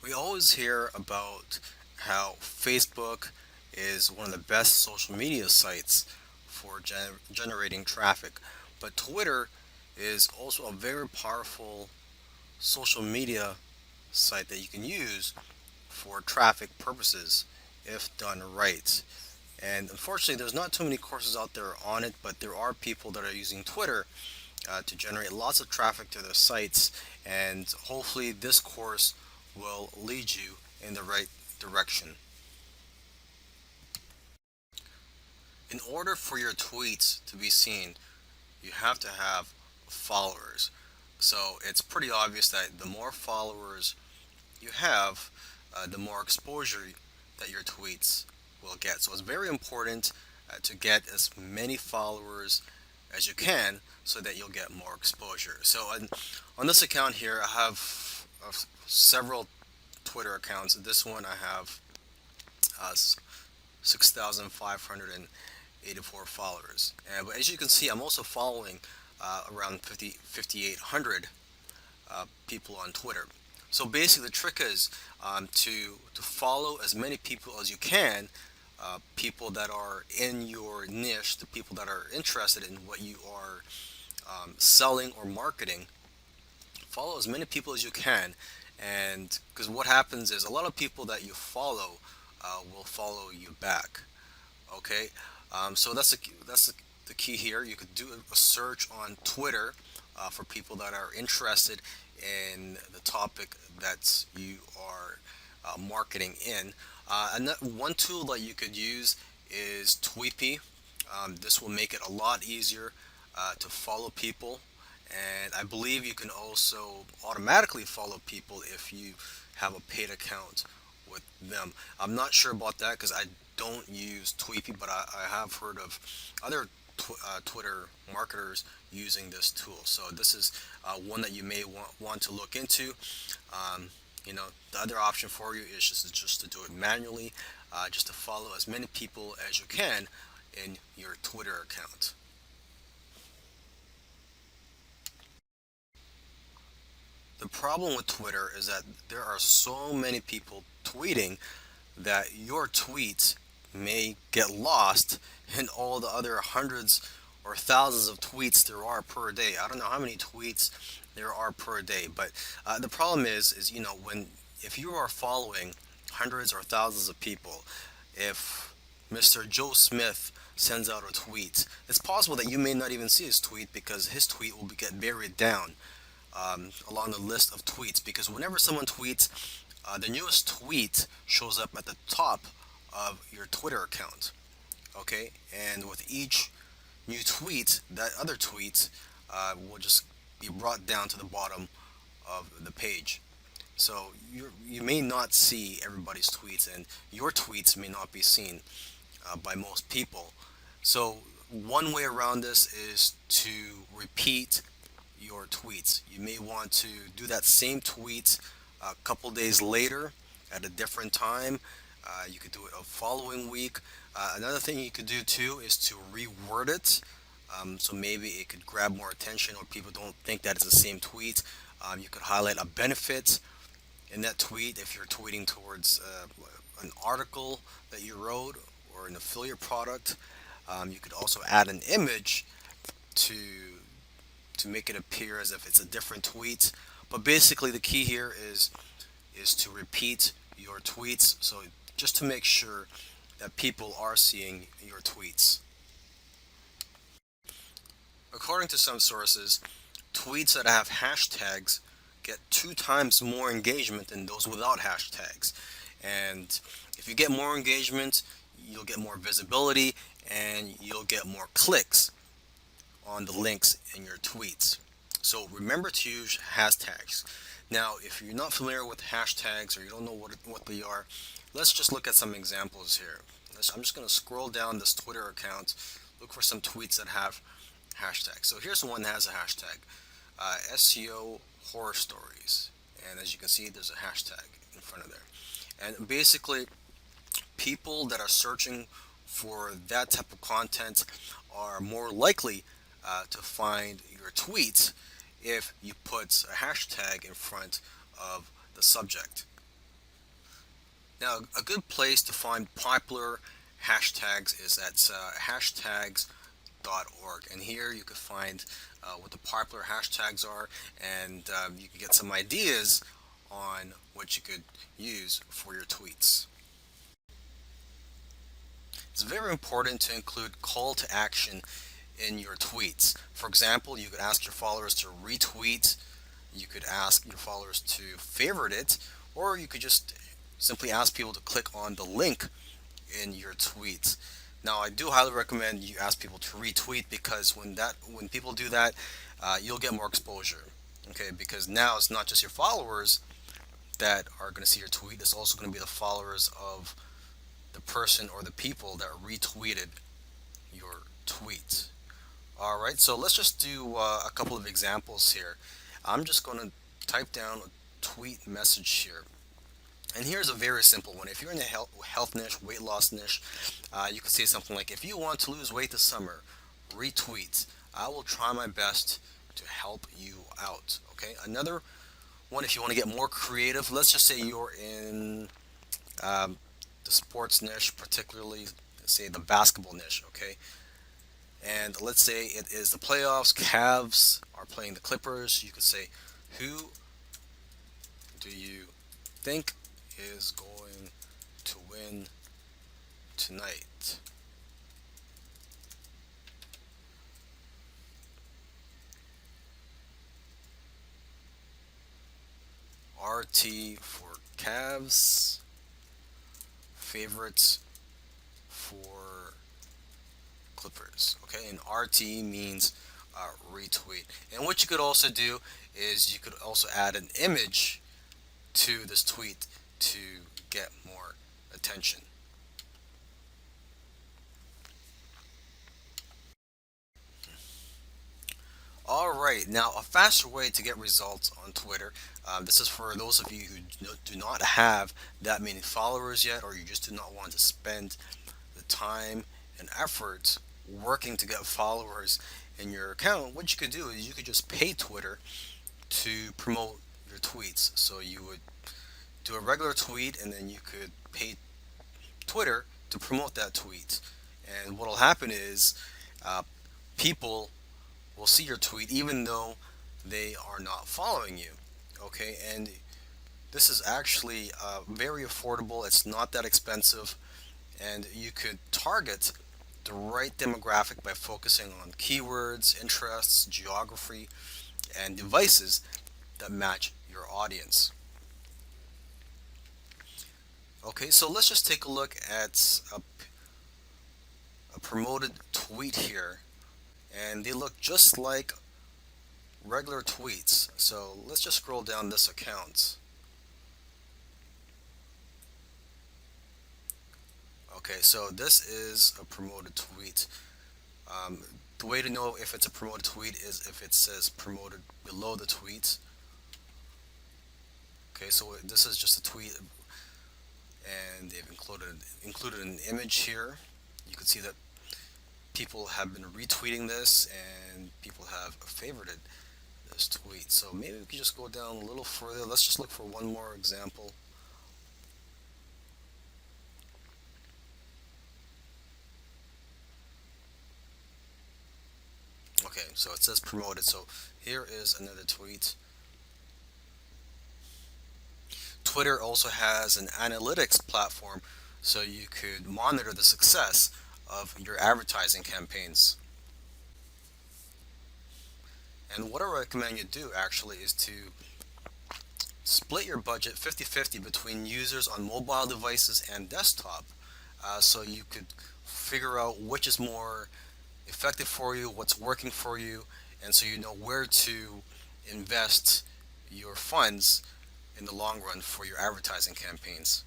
We always hear about how Facebook is one of the best social media sites for generating traffic, but Twitter is also a very powerful social media site that you can use for traffic purposes if done right. And unfortunately, there's not too many courses out there on it, but there are people that are using Twitter to generate lots of traffic to their sites, and hopefully, this course will lead you in the right direction. In order for your tweets to be seen, you have to have followers. So it's pretty obvious that the more followers you have, the more exposure that your tweets will get. So it's very important to get as many followers as you can so that you'll get more exposure. So on this account here, I have several Twitter accounts. This one I have 6,584 followers. But as you can see, I'm also following around 5,800 people on Twitter. So basically, the trick is to follow as many people as you can, people that are in your niche, the people that are interested in what you are selling or marketing. Follow as many people as you can, and because what happens is a lot of people that you follow will follow you back. Okay, so the key here. You could do a search on Twitter for people that are interested in the topic that you are marketing in. One tool that you could use is Tweepy. This will make it a lot easier to follow people, and I believe you can also automatically follow people if you have a paid account with them. I'm not sure about that because I don't use Tweepy, but I have heard of other Twitter marketers using this tool. So this is one that you may want to look into. Um, the other option for you is just to do it manually, just to follow as many people as you can in your Twitter account. The problem with Twitter is that there are so many people tweeting that your tweets may get lost in all the other hundreds or thousands of tweets there are per day. I don't know how many tweets there are per day, but the problem is when if you are following hundreds or thousands of people, if Mr. Joe Smith sends out a tweet, it's possible that you may not even see his tweet because his tweet will get buried down along the list of tweets. Because whenever someone tweets, the newest tweet shows up at the top of your Twitter account. Okay, and with each new tweet, that other tweet will just be brought down to the bottom of the page. So you may not see everybody's tweets, and your tweets may not be seen by most people. So one way around this is to repeat your tweets. You may want to do that same tweet a couple days later at a different time. You could do it a following week. Another thing you could do too is to reword it. So maybe it could grab more attention or people don't think that it's the same tweet. You could highlight a benefit in that tweet if you're tweeting towards an article that you wrote or an affiliate product. You could also add an image to make it appear as if it's a different tweet. But basically, the key here is to repeat your tweets. So just to make sure that people are seeing your tweets. According to some sources, tweets that have hashtags get 2 times more engagement than those without hashtags. And if you get more engagement, you'll get more visibility and you'll get more clicks on the links in your tweets. So remember to use hashtags. Now, if you're not familiar with hashtags or you don't know what they are, let's just look at some examples here. I'm just going to scroll down this Twitter account, look for some tweets that have hashtags. So here's one that has a hashtag, SEO horror stories. And as you can see, there's a hashtag in front of there. And basically, people that are searching for that type of content are more likely to find your tweets if you put a hashtag in front of the subject. Now, a good place to find popular hashtags is at hashtags.org, and here you can find what the popular hashtags are, and you can get some ideas on what you could use for your tweets. It's very important to include call to action in your tweets. For example, you could ask your followers to retweet, you could ask your followers to favorite it, or you could just simply ask people to click on the link in your tweets. Now, I do highly recommend you ask people to retweet because when people do that, you'll get more exposure. Okay, because now it's not just your followers that are going to see your tweet; it's also going to be the followers of the person or the people that retweeted your tweet. All right, so let's just do a couple of examples here. I'm just going to type down a tweet message here. And here's a very simple one. If you're in the health niche, weight loss niche, you could say something like, if you want to lose weight this summer, retweet. I will try my best to help you out. Okay, another one, if you want to get more creative, let's just say you're in um, the sports niche, particularly, say, the basketball niche. Okay, and let's say it is the playoffs. Cavs are playing the Clippers. You could say, who do you think is going to win tonight? RT for Cavs, favorites for Clippers. Okay, and RT means retweet. And what you could also do is you could also add an image to this tweet to get more attention. All right, now a faster way to get results on Twitter. This is for those of you who do not have that many followers yet, or you just do not want to spend the time and effort working to get followers in your account. What you could do is you could just pay Twitter to promote your tweets. So you would do a regular tweet, and then you could pay Twitter to promote that tweet. And what will happen is uh, people will see your tweet even though they are not following you. Okay, and this is actually very affordable. It's not that expensive, and you could target the right demographic by focusing on keywords, interests, geography, and devices that match your audience. Okay, so let's just take a look at a promoted tweet here, and they look just like regular tweets. So let's just scroll down this account. Okay, so this is a promoted tweet. Um, the way to know if it's a promoted tweet is if it says promoted below the tweet. Okay, so this is just a tweet, and they've included an image here. You can see that people have been retweeting this, and people have favorited this tweet. So maybe we could just go down a little further. Let's just look for one more example. Okay, so it says promoted. So here is another tweet. Twitter also has an analytics platform so you could monitor the success of your advertising campaigns. And what I recommend you do actually is to split your budget 50-50 between users on mobile devices and desktop, so you could figure out which is more effective for you, what's working for you, and so you know where to invest your funds in the long run for your advertising campaigns.